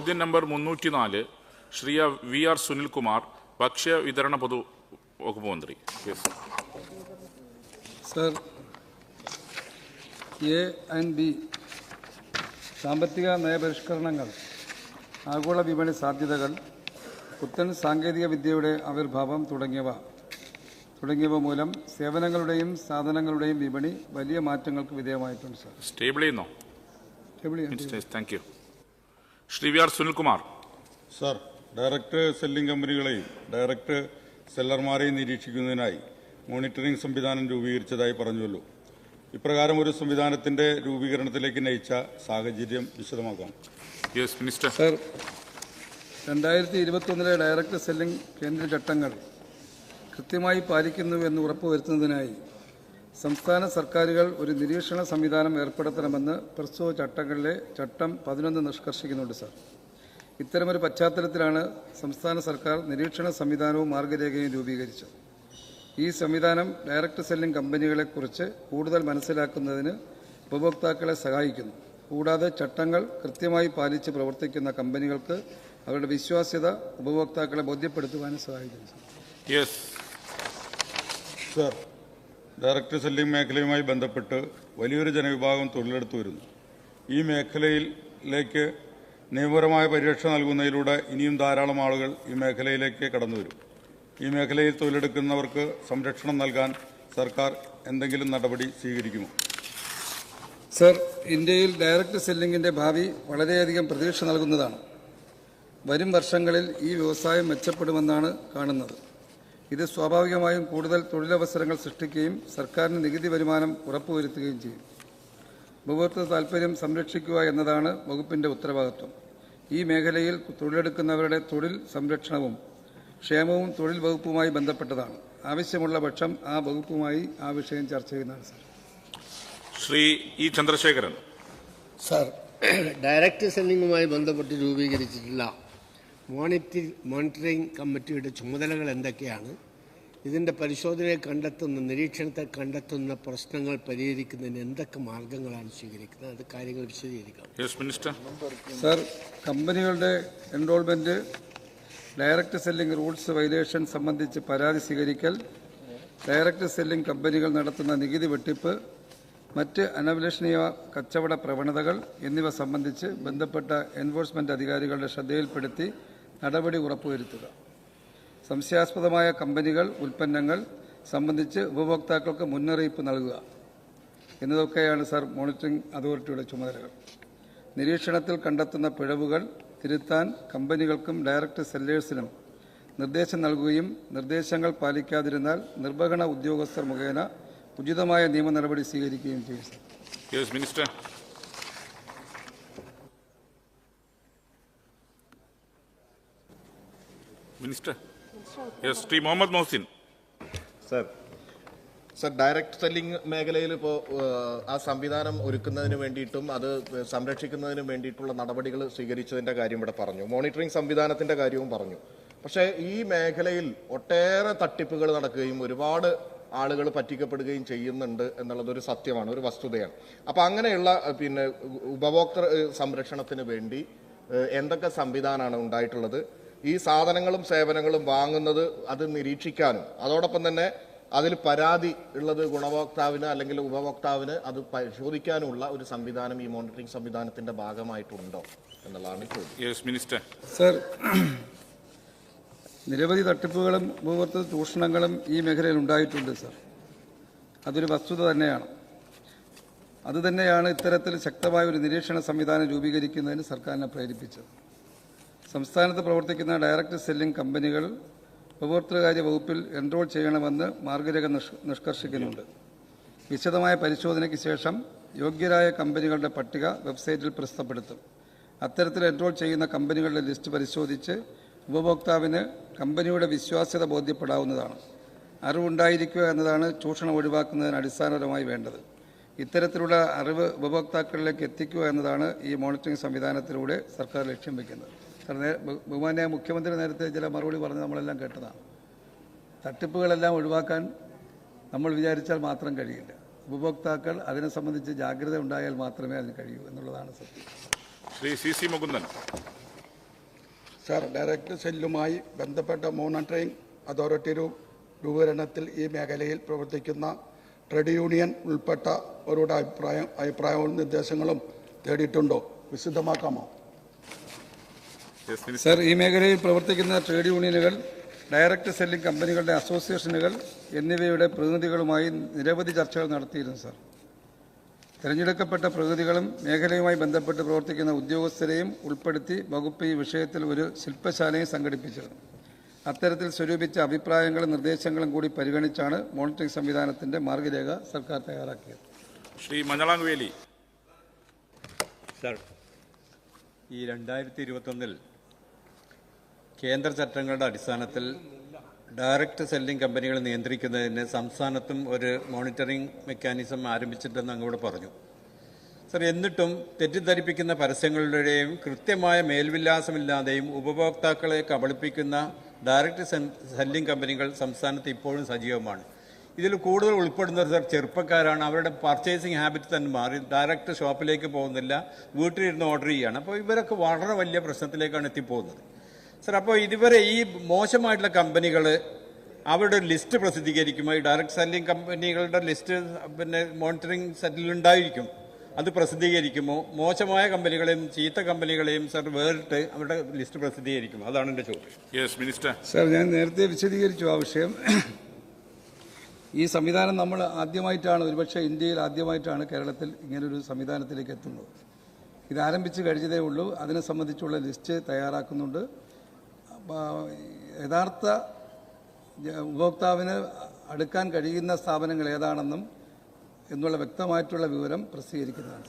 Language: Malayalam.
ചോദ്യം നമ്പർ 304 ശ്രീ VR സുനിൽകുമാർ, ഭക്ഷ്യ വിതരണ പൊതു വകുപ്പ് മന്ത്രി. സർ, A&B സാമ്പത്തിക നയപരിഷ്കരണങ്ങൾ, ആഗോള വിപണി സാധ്യതകൾ, പുത്തൻ സാങ്കേതിക വിദ്യയുടെ ആവിർഭാവം തുടങ്ങിയവ മൂലം സേവനങ്ങളുടെയും സാധനങ്ങളുടെയും വിപണി വലിയ മാറ്റങ്ങൾക്ക് വിധേയമായിട്ടുണ്ട്. സർ, സ്റ്റേബിൾ ചെയ്യുന്നോ? Thank you. Shri VR Sunilkumar. Sir, direct selling കമ്പനികളെയും ഡയറക്ട് സെല്ലർമാരെയും നിരീക്ഷിക്കുന്നതിനായി മോണിറ്ററിംഗ് സംവിധാനം രൂപീകരിച്ചതായി പറഞ്ഞുവല്ലോ. ഇപ്രകാരം ഒരു സംവിധാനത്തിന്റെ രൂപീകരണത്തിലേക്ക് നയിച്ച സാഹചര്യം വിശദമാക്കാം. മിനിസ്റ്റർ. സർ, 2021 ഡയറക്ട് സെല്ലിംഗ് കേന്ദ്ര ചട്ടങ്ങൾ കൃത്യമായി പാലിക്കുന്നുവെന്ന് ഉറപ്പുവരുത്തുന്നതിനായി സംസ്ഥാന സർക്കാരുകൾ ഒരു നിരീക്ഷണ സംവിധാനം ഏർപ്പെടുത്തണമെന്ന് പ്രസ്തുത ചട്ടങ്ങളിലെ ചട്ടം 11 നിഷ്കർഷിക്കുന്നുണ്ട്. സർ, ഇത്തരമൊരു പശ്ചാത്തലത്തിലാണ് സംസ്ഥാന സർക്കാർ നിരീക്ഷണ സംവിധാനവും മാർഗരേഖയും രൂപീകരിച്ചത്. ഈ സംവിധാനം ഡയറക്ട് സെല്ലിംഗ് കമ്പനികളെക്കുറിച്ച് കൂടുതൽ മനസ്സിലാക്കുന്നതിന് ഉപഭോക്താക്കളെ സഹായിക്കുന്നു. കൂടാതെ ചട്ടങ്ങൾ കൃത്യമായി പാലിച്ച് പ്രവർത്തിക്കുന്ന കമ്പനികൾക്ക് അവരുടെ വിശ്വാസ്യത ഉപഭോക്താക്കളെ ബോധ്യപ്പെടുത്തുവാനും സഹായിക്കുന്നു. സർ, ഡയറക്ട് സെല്ലിംഗ് മേഖലയുമായി ബന്ധപ്പെട്ട് വലിയൊരു ജനവിഭാഗം തൊഴിലെടുത്തു വരുന്നു. ഈ മേഖലയിലേക്ക് നിയമപരമായ പരിരക്ഷ നൽകുന്നതിലൂടെ ഇനിയും ധാരാളം ആളുകൾ ഈ മേഖലയിലേക്ക് കടന്നുവരും. ഈ മേഖലയിൽ തൊഴിലെടുക്കുന്നവർക്ക് സംരക്ഷണം നൽകാൻ സർക്കാർ എന്തെങ്കിലും നടപടി സ്വീകരിക്കുമോ? സർ, ഇന്ത്യയിൽ ഡയറക്ട് സെല്ലിംഗിന്റെ ഭാവി വളരെയധികം പ്രതീക്ഷ നൽകുന്നതാണ്. വരും വർഷങ്ങളിൽ ഈ വ്യവസായം മെച്ചപ്പെടുമെന്നാണ് കാണുന്നത്. ഇത് സ്വാഭാവികമായും കൂടുതൽ തൊഴിലവസരങ്ങൾ സൃഷ്ടിക്കുകയും സർക്കാരിന് നികുതി വരുമാനം ഉറപ്പുവരുത്തുകയും ചെയ്യും. ഉപഭോക്തൃ താൽപര്യം സംരക്ഷിക്കുക എന്നതാണ് വകുപ്പിന്റെ ഉത്തരവാദിത്വം. ഈ മേഖലയിൽ തൊഴിലെടുക്കുന്നവരുടെ തൊഴിൽ സംരക്ഷണവും ക്ഷേമവും തൊഴിൽ വകുപ്പുമായി ബന്ധപ്പെട്ടതാണ്. ആവശ്യമുള്ള പക്ഷം ആ വകുപ്പുമായി ആ വിഷയം ചർച്ച ചെയ്യുന്നതാണ്. Sir, Shri E. Chandrasekharan. Sir, direct സെല്ലിംഗുമായി ബന്ധപ്പെട്ട് രൂപീകരിച്ചിട്ടുള്ള മോണിറ്ററിംഗ് കമ്മിറ്റിയുടെ ചുമതലകൾ എന്തൊക്കെയാണ്? ഇതിൻ്റെ പരിശോധനയെ കണ്ടെത്തുന്ന, നിരീക്ഷണത്തെ കണ്ടെത്തുന്ന പ്രശ്നങ്ങൾ പരിഹരിക്കുന്നതിന് എന്തൊക്കെ മാർഗങ്ങളാണ് സ്വീകരിക്കുന്നത്? അത് കാര്യങ്ങൾ വിശദീകരിക്കാം. മിനിസ്റ്റർ. സർ, കമ്പനികളുടെ enrolment, direct selling rules violation സംബന്ധിച്ച് പരാതി സ്വീകരിക്കൽ, ഡയറക്ട് സെല്ലിംഗ് കമ്പനികൾ നടത്തുന്ന നികുതി വെട്ടിപ്പ്, മറ്റ് അനഭിലഷണീയ കച്ചവട പ്രവണതകൾ എന്നിവ സംബന്ധിച്ച് ബന്ധപ്പെട്ട എൻഫോഴ്സ്മെന്റ് അധികാരികളുടെ ശ്രദ്ധയിൽപ്പെടുത്തി നടപടി ഉറപ്പുവരുത്തുക. സംശയാസ്പദമായ കമ്പനികൾ, ഉൽപ്പന്നങ്ങൾ സംബന്ധിച്ച് ഉപഭോക്താക്കൾക്ക് മുന്നറിയിപ്പ് നൽകുക എന്നതൊക്കെയാണ് സർ മോണിറ്ററിംഗ് അതോറിറ്റിയുടെ ചുമതലകൾ. നിരീക്ഷണത്തിൽ കണ്ടെത്തുന്ന പിഴവുകൾ തിരുത്താൻ കമ്പനികൾക്കും ഡയറക്ട് സെല്ലേഴ്സിനും നിർദ്ദേശം നൽകുകയും നിർദ്ദേശങ്ങൾ പാലിക്കാതിരുന്നാൽ നിർവഹണ ഉദ്യോഗസ്ഥർ മുഖേന ഉചിതമായ നിയമ നടപടി സ്വീകരിക്കുകയും ചെയ്യും. Minister. Minister. Shri Muhammad Mohsin. Sir, direct selling മേഖലയിൽ ഇപ്പോൾ ആ സംവിധാനം ഒരുക്കുന്നതിന് വേണ്ടിയിട്ടും അത് സംരക്ഷിക്കുന്നതിന് വേണ്ടിയിട്ടുള്ള നടപടികൾ സ്വീകരിച്ചതിൻ്റെ കാര്യം ഇവിടെ പറഞ്ഞു. മോണിറ്ററിംഗ് സംവിധാനത്തിൻ്റെ കാര്യവും പറഞ്ഞു. പക്ഷേ ഈ മേഖലയിൽ ഒട്ടേറെ തട്ടിപ്പുകൾ നടക്കുകയും ഒരുപാട് ആളുകൾ പറ്റിക്കപ്പെടുകയും ചെയ്യുന്നുണ്ട് എന്നുള്ളതൊരു സത്യമാണ്, ഒരു വസ്തുതയാണ്. അപ്പം അങ്ങനെയുള്ള ഉപഭോക്തൃ സംരക്ഷണത്തിന് വേണ്ടി എന്തൊക്കെ സംവിധാനമാണ് ഉണ്ടായിട്ടുള്ളത്? ഈ സാധനങ്ങളും സേവനങ്ങളും വാങ്ങുന്നത് അത് നിരീക്ഷിക്കാനും അതോടൊപ്പം തന്നെ അതിൽ പരാതി ഉള്ളത് ഗുണഭോക്താവിന് അല്ലെങ്കിൽ ഉപഭോക്താവിന് അത് പരിശോധിക്കാനുള്ള ഒരു സംവിധാനം ഈ മോണിറ്ററിംഗ് സംവിധാനത്തിന്റെ ഭാഗമായിട്ടുണ്ടോ എന്നുള്ളതാണ് ചോദ്യം. സർ, നിരവധി തട്ടിപ്പുകളും ഉപഭോക്തൃ ചൂഷണങ്ങളും ഈ മേഖലയിൽ ഉണ്ടായിട്ടുണ്ട്. സർ, അതൊരു വസ്തുത തന്നെയാണ്. അതുതന്നെയാണ് ഇത്തരത്തിൽ ശക്തമായ ഒരു നിരീക്ഷണ സംവിധാനം രൂപീകരിക്കുന്നതിന് സർക്കാരിനെ പ്രേരിപ്പിച്ചത്. സംസ്ഥാനത്ത് പ്രവർത്തിക്കുന്ന ഡയറക്ട് സെല്ലിംഗ് കമ്പനികൾ ഉപഭോക്തൃകാര്യ വകുപ്പിൽ എൻറോൾ ചെയ്യണമെന്ന് മാർഗരേഖ നിഷ്കർഷിക്കുന്നുണ്ട്. വിശദമായ പരിശോധനയ്ക്ക് ശേഷം യോഗ്യരായ കമ്പനികളുടെ പട്ടിക വെബ്സൈറ്റിൽ പ്രസിദ്ധപ്പെടുത്തും. അത്തരത്തിൽ എൻറോൾ ചെയ്യുന്ന കമ്പനികളുടെ ലിസ്റ്റ് പരിശോധിച്ച് ഉപഭോക്താവിന് കമ്പനിയുടെ വിശ്വാസ്യത ബോധ്യപ്പെടാവുന്നതാണ്. അറിവുണ്ടായിരിക്കുക എന്നതാണ് ചൂഷണം ഒഴിവാക്കുന്നതിന് അടിസ്ഥാനപരമായി വേണ്ടത്. ഇത്തരത്തിലുള്ള അറിവ് ഉപഭോക്താക്കളിലേക്ക് എത്തിക്കുക എന്നതാണ് ഈ മോണിറ്ററിംഗ് സംവിധാനത്തിലൂടെ സർക്കാർ ലക്ഷ്യം വയ്ക്കുന്നത്. ബഹുമാന്യ മുഖ്യമന്ത്രി നേരത്തെ ചില മറുപടി പറഞ്ഞ് നമ്മളെല്ലാം കേട്ടതാണ്. തട്ടിപ്പുകളെല്ലാം ഒഴിവാക്കാൻ നമ്മൾ വിചാരിച്ചാൽ മാത്രം കഴിയില്ല. ഉപഭോക്താക്കൾ അതിനെ സംബന്ധിച്ച് ജാഗ്രത ഉണ്ടായാൽ മാത്രമേ അതിന് കഴിയൂ എന്നുള്ളതാണ് സത്യം. Shri CC Mukundan. Sir, director സെല്ലുമായി ബന്ധപ്പെട്ട മോണിറ്ററിംഗ് അതോറിറ്റി രൂപീകരണത്തിൽ ഈ മേഖലയിൽ പ്രവർത്തിക്കുന്ന ട്രേഡ് യൂണിയൻ ഉൾപ്പെട്ടവരുടെ അഭിപ്രായവും നിർദ്ദേശങ്ങളും തേടിയിട്ടുണ്ടോ? വിശദമാക്കാമോ? സർ, ഈ മേഖലയിൽ പ്രവർത്തിക്കുന്ന ട്രേഡ് യൂണിയനുകൾ, ഡയറക്ട് സെല്ലിംഗ് കമ്പനികളുടെ അസോസിയേഷനുകൾ എന്നിവയുടെ പ്രതിനിധികളുമായി നിരവധി ചർച്ചകൾ നടത്തിയിരുന്നു. സർ, തിരഞ്ഞെടുക്കപ്പെട്ട പ്രതിനിധികളും മേഖലയുമായി ബന്ധപ്പെട്ട് പ്രവർത്തിക്കുന്ന ഉദ്യോഗസ്ഥരെയും ഉൾപ്പെടുത്തി വകുപ്പ് ഈ വിഷയത്തിൽ ഒരു ശില്പശാലയും സംഘടിപ്പിച്ചിരുന്നു. അത്തരത്തിൽ സ്വരൂപിച്ച അഭിപ്രായങ്ങളും നിർദ്ദേശങ്ങളും കൂടി പരിഗണിച്ചാണ് മോണിറ്ററിംഗ് സംവിധാനത്തിന്റെ മാർഗരേഖ സർക്കാർ തയ്യാറാക്കിയത്. ശ്രീ മഞ്ഞളാംവേലി. സർ, ഈ 2021 കേന്ദ്ര ചട്ടങ്ങളുടെ അടിസ്ഥാനത്തിൽ ഡയറക്റ്റ് സെല്ലിംഗ് കമ്പനികൾ നിയന്ത്രിക്കുന്നതിന് സംസ്ഥാനത്തും ഒരു മോണിറ്ററിംഗ് മെക്കാനിസം ആരംഭിച്ചിട്ടെന്ന് അങ്ങോട്ട് പറഞ്ഞു. സർ, എന്നിട്ടും തെറ്റിദ്ധരിപ്പിക്കുന്ന പരസ്യങ്ങളുടെയും കൃത്യമായ മേൽവിലാസമില്ലാതെയും ഉപഭോക്താക്കളെ കബളിപ്പിക്കുന്ന ഡയറക്റ്റ് സെല്ലിംഗ് കമ്പനികൾ സംസ്ഥാനത്ത് ഇപ്പോഴും സജീവമാണ്. ഇതിൽ കൂടുതൽ ഉൾപ്പെടുന്നത് സർ ചെറുപ്പക്കാരാണ്. അവരുടെ പർച്ചേസിങ് ഹാബിറ്റ് തന്നെ മാറി. ഡയറക്റ്റ് ഷോപ്പിലേക്ക് പോകുന്നില്ല, വീട്ടിലിരുന്ന് ഓർഡർ ചെയ്യുകയാണ്. അപ്പോൾ ഇവരൊക്കെ വളരെ വലിയ പ്രശ്നത്തിലേക്കാണ് എത്തിപ്പോകുന്നത്. സർ, അപ്പോൾ ഇതുവരെ ഈ മോശമായിട്ടുള്ള കമ്പനികൾ അവരുടെ ഒരു ലിസ്റ്റ് പ്രസിദ്ധീകരിക്കുമോ? ഈ ഡയറക്റ്റ് സെല്ലിംഗ് കമ്പനികളുടെ ലിസ്റ്റ് മോണിറ്ററിംഗ് സെറ്റിലുണ്ടായിരിക്കും. അത് പ്രസിദ്ധീകരിക്കുമോ? മോശമായ കമ്പനികളെയും ചീത്ത കമ്പനികളെയും സർ വേറിട്ട് അവരുടെ ലിസ്റ്റ് പ്രസിദ്ധീകരിക്കുമോ? അതാണ് എൻ്റെ ചോദ്യം. Yes minister. സർ, ഞാൻ നേരത്തെ വിശദീകരിച്ചു ആ വിഷയം. ഈ സംവിധാനം നമ്മൾ ആദ്യമായിട്ടാണ്, ഒരുപക്ഷെ ഇന്ത്യയിൽ ആദ്യമായിട്ടാണ് കേരളത്തിൽ ഇങ്ങനൊരു സംവിധാനത്തിലേക്ക് എത്തുന്നത്. ഇത് ആരംഭിച്ച് കഴിഞ്ഞതേ ഉള്ളൂ. അതിനെ സംബന്ധിച്ചുള്ള ലിസ്റ്റ് തയ്യാറാക്കുന്നുണ്ട്. യഥാർത്ഥ ഉപഭോക്താവിന് അടുക്കാൻ കഴിയുന്ന സ്ഥാപനങ്ങൾ ഏതാണെന്നും എന്നുള്ള വ്യക്തമായിട്ടുള്ള വിവരം പ്രസിദ്ധീകരിക്കുന്നതാണ്.